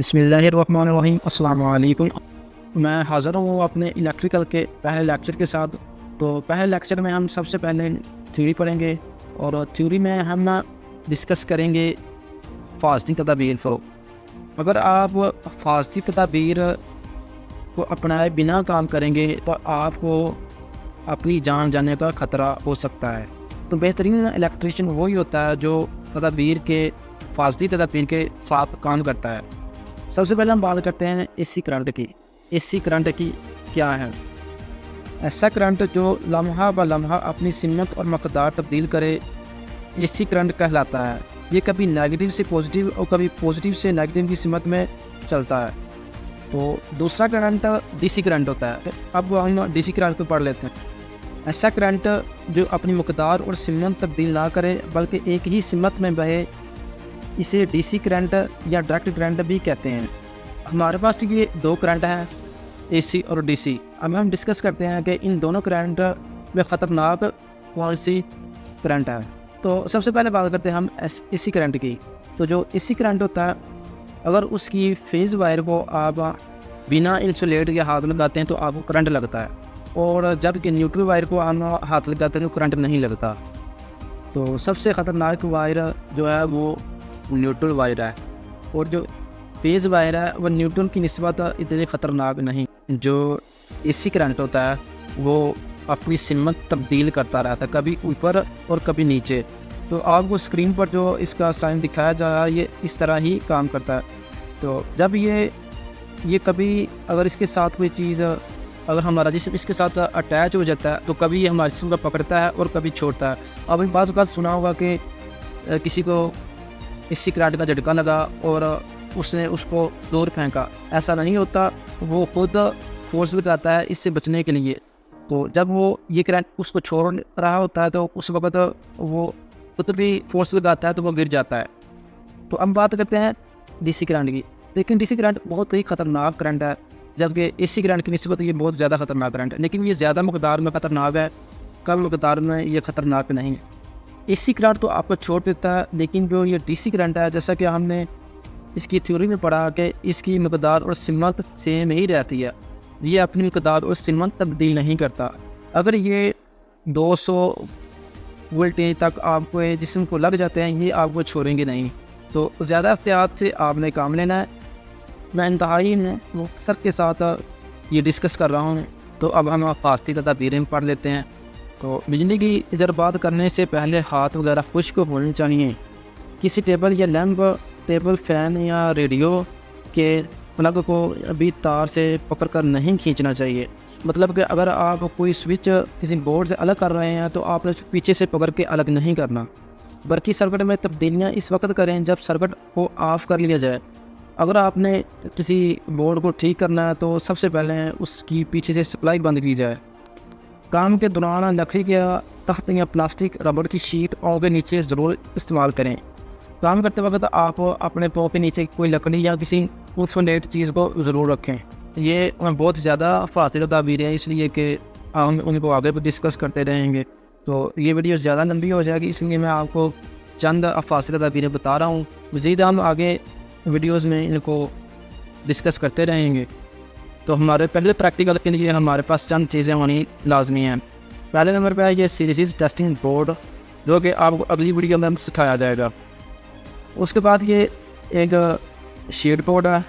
बिस्मिल्लाहिर्रहमानिर्रहीम। अस्सलाम वालेकुम। मैं हाज़िर हूँ अपने इलेक्ट्रिकल के पहले लेक्चर के साथ। तो पहले लेक्चर में हम सबसे पहले थ्योरी पढ़ेंगे और थ्योरी में हम डिस्कस करेंगे फास्ती तदाबीर को। अगर आप फास्ती तदाबीर को अपनाए बिना काम करेंगे तो आपको अपनी जान जाने का ख़तरा हो सकता है। तो बेहतरीन इलेक्ट्रीशियन वही होता है जो तदाबीर के फास्ती तदाबीर के साथ काम करता है। सबसे पहले हम बात करते हैं एसी करंट की। एसी करंट की क्या है? ऐसा करंट जो लम्हा ब लम्हा अपनी सिमत और मकदार तब्दील करे, एसी करंट कहलाता है। ये कभी नेगेटिव से पॉजिटिव और कभी पॉजिटिव से नेगेटिव की सिमत में चलता है। तो दूसरा करंट डीसी करंट होता है। अब हम डीसी करंट को पढ़ लेते हैं। ऐसा करंट जो अपनी मकदार और सिमत तब्दील ना करे बल्कि एक ही सिमत में बहे, इसे डीसी करंट या डायरेक्ट करंट भी कहते हैं। हमारे पास ये दो करंट हैं, एसी और डीसी। अब हम डिस्कस करते हैं कि इन दोनों करंट में ख़तरनाक कौन सी करंट है। तो सबसे पहले बात करते हैं हम एसी करंट की। तो जो एसी करंट होता है, अगर उसकी फेज़ वायर को आप बिना इंसुलेट या हाथ लगाते हैं तो आपको करंट लगता है, और जबकि न्यूट्रल वायर को हम हाथ लगाते हैं तो करंट नहीं लगता। तो सबसे ख़तरनाक वायर जो है वो न्यूट्रल वायर है, और जो फेज़ वायर है वह न्यूट्रल की निस्बत इतने ख़तरनाक नहीं। जो एसी करंट होता है वो अपनी सिमत तब्दील करता रहता है, कभी ऊपर और कभी नीचे। तो आपको स्क्रीन पर जो इसका साइन दिखाया जा रहा है ये इस तरह ही काम करता है। तो जब ये कभी अगर इसके साथ कोई चीज़, अगर हमारा जिस्म इसके साथ अटैच हो जाता है तो कभी ये हमारे जिस्म को पकड़ता है और कभी छोड़ता है। अब इन बात सुना होगा कि किसी को एसी करंट का झटका लगा और उसने उसको दूर फेंका। ऐसा नहीं होता, वो खुद फोर्स लगाता है इससे बचने के लिए। तो जब वो ये करंट उसको छोड़ रहा होता है तो उस वक्त वो खुद भी फोर्स लगाता है तो वो गिर जाता है। तो अब बात करते हैं डीसी करंट की। लेकिन डीसी करंट बहुत ही ख़तरनाक करंट है, जबकि एसी करंट की निस्बत ये बहुत ज़्यादा ख़तरनाक करंट है। लेकिन ये ज़्यादा मकदार में ख़तरनाक है, कम मकदार में ये ख़तरनाक नहीं है। एसी करंट तो आपको छोड़ देता है, लेकिन जो ये डीसी करंट है, जैसा कि हमने इसकी थ्योरी में पढ़ा कि इसकी मकदार और सिमत सेम ही रहती है, ये अपनी मकदार और सिमत तब्दील नहीं करता। अगर ये 200 वोल्टेज तक आपको जिस्म को लग जाते हैं, ये आपको छोड़ेंगे नहीं। तो ज़्यादा एहतियात से आपने काम लेना है। मैं इंतहाई मुख्तसर के साथ ये डिस्कस कर रहा हूँ। तो अब हम फास्ती तदाबीरें पढ़ लेते हैं। तो बिजली की तजर्बात करने से पहले हाथ वगैरह खुश्क होने चाहिए। किसी टेबल या लैंप, टेबल फैन या रेडियो के प्लग को अभी तार से पकड़कर नहीं खींचना चाहिए। मतलब कि अगर आप कोई स्विच किसी बोर्ड से अलग कर रहे हैं तो आपने पीछे से पकड़ के अलग नहीं करना, बल्कि सर्किट में तब्दीलियाँ इस वक्त करें जब सर्किट को ऑफ़ कर लिया जाए। अगर आपने किसी बोर्ड को ठीक करना है तो सबसे पहले उसकी पीछे से सप्लाई बंद की जाए। काम के दौरान लकड़ी के तख्त या प्लास्टिक रबड़ की शीट पाँव के नीचे ज़रूर इस्तेमाल करें। काम करते वक्त आप अपने पाँव के नीचे कोई लकड़ी या किसी इंसुलेट चीज़ को ज़रूर रखें। ये बहुत ज़्यादा फास्ती तदाबीर है, इसलिए कि हम उनको आगे भी डिस्कस करते रहेंगे। तो ये वीडियो ज़्यादा लंबी हो जाएगी, इसलिए मैं आपको चंद फास्ती तदाबीरें बता रहा हूँ। मज़ीद हम आगे वीडियोज़ में इनको डिस्कस करते रहेंगे। तो हमारे पहले प्रैक्टिकल के लिए हमारे पास चंद चीज़ें होनी लाजमी हैं। पहले नंबर पर है ये सीरीज़ टेस्टिंग बोर्ड, जो कि आपको अगली वीडियो में सिखाया जाएगा। उसके बाद ये एक शीट बोर्ड है,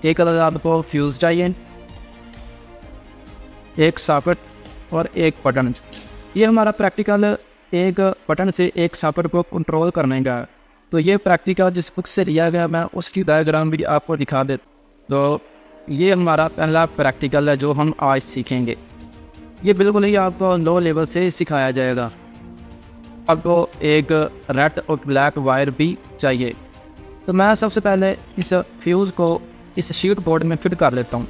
एक अलग आपको फ्यूज़ चाहिए, एक सॉकेट और एक बटन। ये हमारा प्रैक्टिकल एक बटन से एक सॉकेट को कंट्रोल करने का है। तो ये प्रैक्टिकल जिस बुक से लिया गया, मैं उसकी डायग्राम भी आपको दिखा दे। तो ये हमारा पहला प्रैक्टिकल है जो हम आज सीखेंगे। ये बिल्कुल ही आपको लो लेवल से सिखाया जाएगा। आपको एक रेड और ब्लैक वायर भी चाहिए। तो मैं सबसे पहले इस फ्यूज़ को इस शीट बोर्ड में फिट कर लेता हूँ।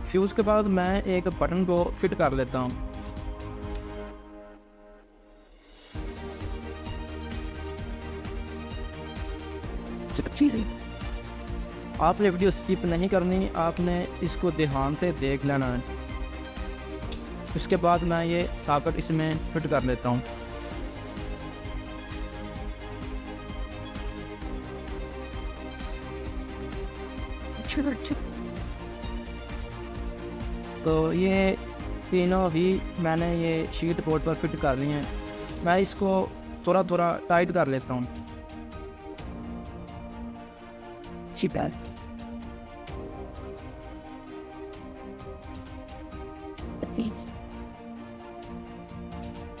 फ्यूज़ के बाद मैं एक बटन को फिट कर लेता हूँ। आपने वीडियो स्किप नहीं करनी, आपने इसको ध्यान से देख लेना है। उसके बाद मैं ये सॉकेट इसमें फिट कर लेता हूँ। तो ये तीनों ही मैंने ये शीट बोर्ड पर फिट कर लिए हैं। मैं इसको थोड़ा थोड़ा टाइट कर लेता हूँ।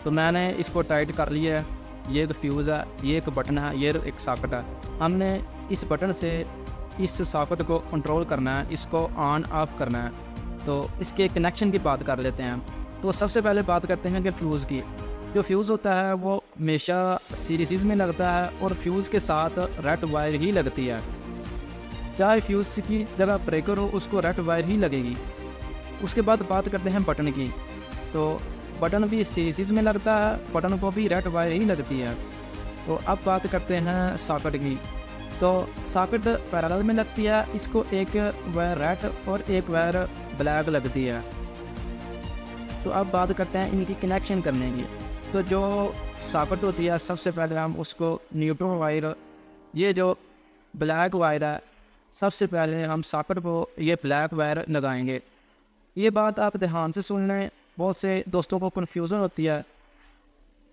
तो मैंने इसको टाइट कर लिया है। ये एक फ्यूज़ है, ये एक बटन है, ये एक सॉकेट है। हमने इस बटन से इस सॉकेट को कंट्रोल करना है, इसको ऑन ऑफ करना है। तो इसके कनेक्शन की बात कर लेते हैं। तो सबसे पहले बात करते हैं कि फ्यूज़ की। जो फ्यूज़ होता है वो हमेशा सीरीज़ में लगता है और फ्यूज़ के साथ रेड वायर ही लगती है। चाहे फ्यूज़ की जगह ब्रेकर हो, उसको रेड वायर ही लगेगी। उसके बाद बात करते हैं बटन की। तो बटन भी सीरीज़ में लगता है, बटन को भी रेड वायर ही लगती है। तो अब बात करते हैं सॉकेट की। तो सॉकेट पैरेलल में लगती है, इसको एक वायर रेड और एक वायर ब्लैक लगती है। तो अब बात करते हैं इनकी कनेक्शन करने की। तो जो सॉकेट होती है, सबसे पहले हम उसको न्यूट्रल वायर, ये जो ब्लैक वायर है, सबसे पहले हम सॉकेट को ये ब्लैक वायर लगाएंगे। ये बात आप ध्यान से सुन लें, बहुत से दोस्तों को कन्फ्यूज़न होती है।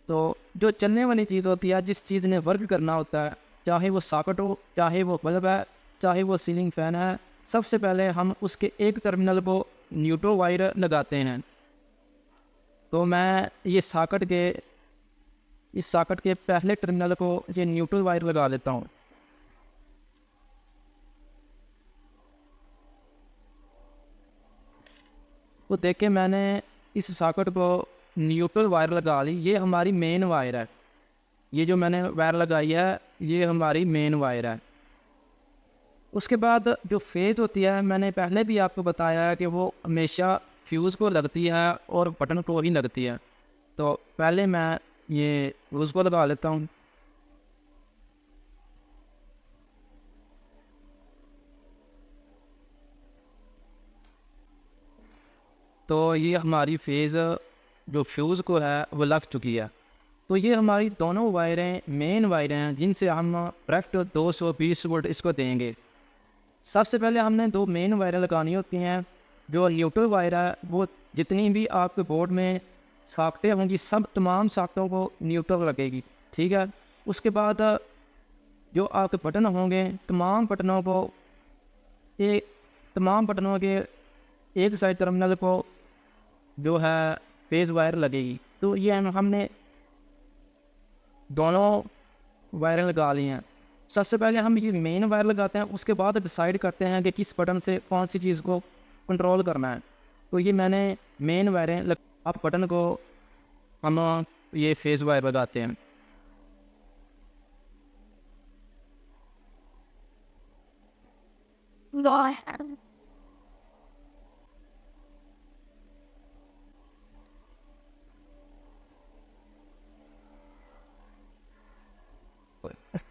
तो जो चलने वाली चीज़ होती है, जिस चीज़ ने वर्क करना होता है, चाहे वो सॉकेट हो, चाहे वो बल्ब है, चाहे वो सीलिंग फ़ैन है, सबसे पहले हम उसके एक टर्मिनल को न्यूट्रल वायर लगाते हैं। तो मैं ये इस सॉकेट के पहले टर्मिनल को ये न्यूट्रल वायर लगा देता हूँ। तो देखिए मैंने इस सॉकेट को न्यूट्रल वायर लगा ली। ये हमारी मेन वायर है। ये जो मैंने वायर लगाई है, ये हमारी मेन वायर है। उसके बाद जो फेज़ होती है, मैंने पहले भी आपको बताया है कि वो हमेशा फ्यूज़ को लगती है और बटन को ही लगती है। तो पहले मैं ये फ्यूज़ को लगा लेता हूँ। तो ये हमारी फेज़ जो फ्यूज़ को है वो लग चुकी है। तो ये हमारी दोनों वायरें मेन वायरें हैं, जिनसे हम डायरेक्ट 220 वोल्ट इसको देंगे। सबसे पहले हमने दो मेन वायरें लगानी होती हैं। जो न्यूट्रल वायर है, वो जितनी भी आपके बोर्ड में सॉकेटें होंगी, सब तमाम सॉकेटों को न्यूट्रल लगेगी, ठीक है। उसके बाद जो आपके बटन होंगे, तमाम बटनों के एक साइड टर्मिनल को जो है फेज़ वायर लगेगी। तो ये हमने दोनों वायरें लगा ली हैं। सबसे पहले हम ये मेन वायर लगाते हैं, उसके बाद डिसाइड करते हैं कि किस बटन से कौन सी चीज़ को कंट्रोल करना है। तो ये मैंने मेन वायरें अब बटन को हम ये फेज़ वायर लगाते हैं।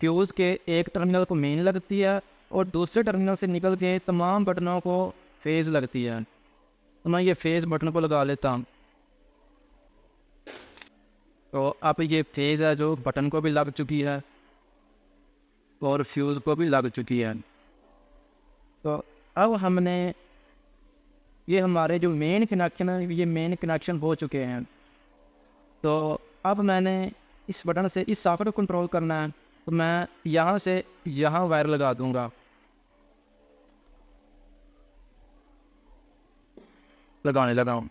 फ्यूज़ के एक टर्मिनल को मेन लगती है और दूसरे टर्मिनल से निकल के तमाम बटनों को फेज़ लगती है। तो मैं ये फेज़ बटन को लगा लेता हूँ। तो अब ये फेज़ है जो बटन को भी लग चुकी है और फ्यूज़ को भी लग चुकी है। तो अब हमने ये हमारे जो मेन कनेक्शन है, ये मेन कनेक्शन हो चुके हैं। तो अब मैंने इस बटन से इस सॉकेट को कंट्रोल करना है। तो मैं यहाँ से यहाँ वायर लगा दूँगा। लगाने लगा हूँ।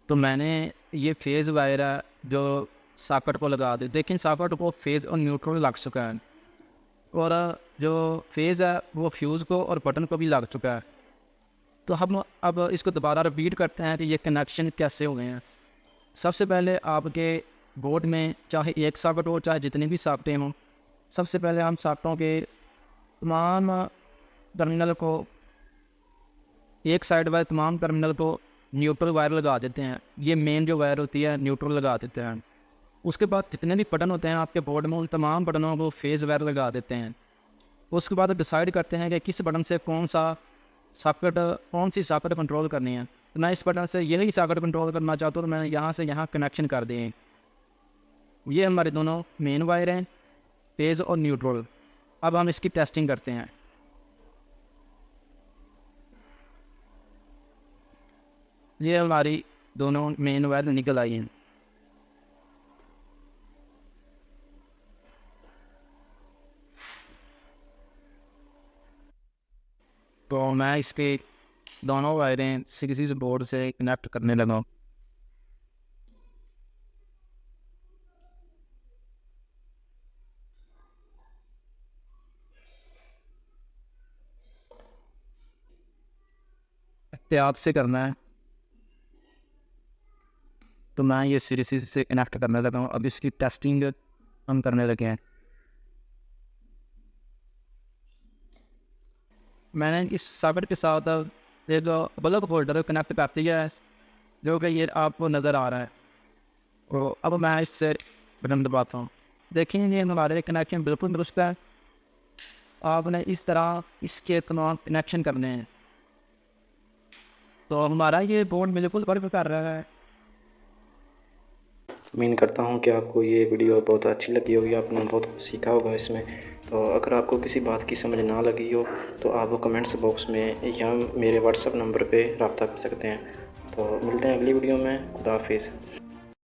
तो मैंने ये फेज़ वायर है जो सॉकेट को लगा दी। देखें सॉकेट को फेज़ और न्यूट्रल लग चुका है और जो फेज़ है वो फ्यूज़ को और बटन को भी लग चुका है। तो हम अब इसको दोबारा रिपीट करते हैं कि ये कनेक्शन कैसे हुए हैं। सबसे पहले आपके बोर्ड में चाहे एक सॉकेट हो, चाहे जितनी भी सॉकेटें हों, सबसे पहले हम सॉकेटों के तमाम टर्मिनल को एक साइड वाले तमाम टर्मिनल को न्यूट्रल वायर लगा देते हैं। ये मेन जो वायर होती है न्यूट्रल लगा देते हैं। उसके बाद जितने भी बटन होते हैं आपके बोर्ड में, उन तमाम बटनों को फेज़ वगैरह लगा देते हैं। उसके बाद डिसाइड करते हैं कि किस बटन से कौन सी सॉकेट कंट्रोल करनी है। तो मैं इस बटन से यही सॉकेट कंट्रोल करना चाहता हूँ, तो मैं यहाँ से यहाँ कनेक्शन कर दिए। ये हमारे दोनों मेन वायर हैं, फेज़ और न्यूट्रल। अब हम इसकी टेस्टिंग करते हैं। ये हमारी दोनों मेन वायर निकल आई हैं। तो मैं इसके दोनों वायरें किसी बोर्ड से कनेक्ट करने लगा। एहतियात से करना है, तो मैं ये सीरीज से कनेक्ट करने लगा हूँ। अब इसकी टेस्टिंग हम करने लगे हैं। मैंने इस सॉकेट के साथ एक बल्ब होल्डर कनेक्ट कर दिया है, जो कि ये आपको नज़र आ रहा है। तो अब मैं इससे बटन दबाता हूँ। देखिए ये हमारे कनेक्शन बिल्कुल दुरुस्त है। आपने इस तरह इसके तमाम कनेक्शन करने हैं, तो हमारा ये बोर्ड बिल्कुल वर्क कर रहा है। उम्मीद करता हूँ कि आपको ये वीडियो बहुत अच्छी लगी होगी, आपने बहुत कुछ सीखा होगा इसमें। तो अगर आपको किसी बात की समझ ना लगी हो तो आप कमेंट्स बॉक्स में या मेरे व्हाट्सएप नंबर पे रब्ता कर सकते हैं। तो मिलते हैं अगली वीडियो में। खुदा हाफिज़।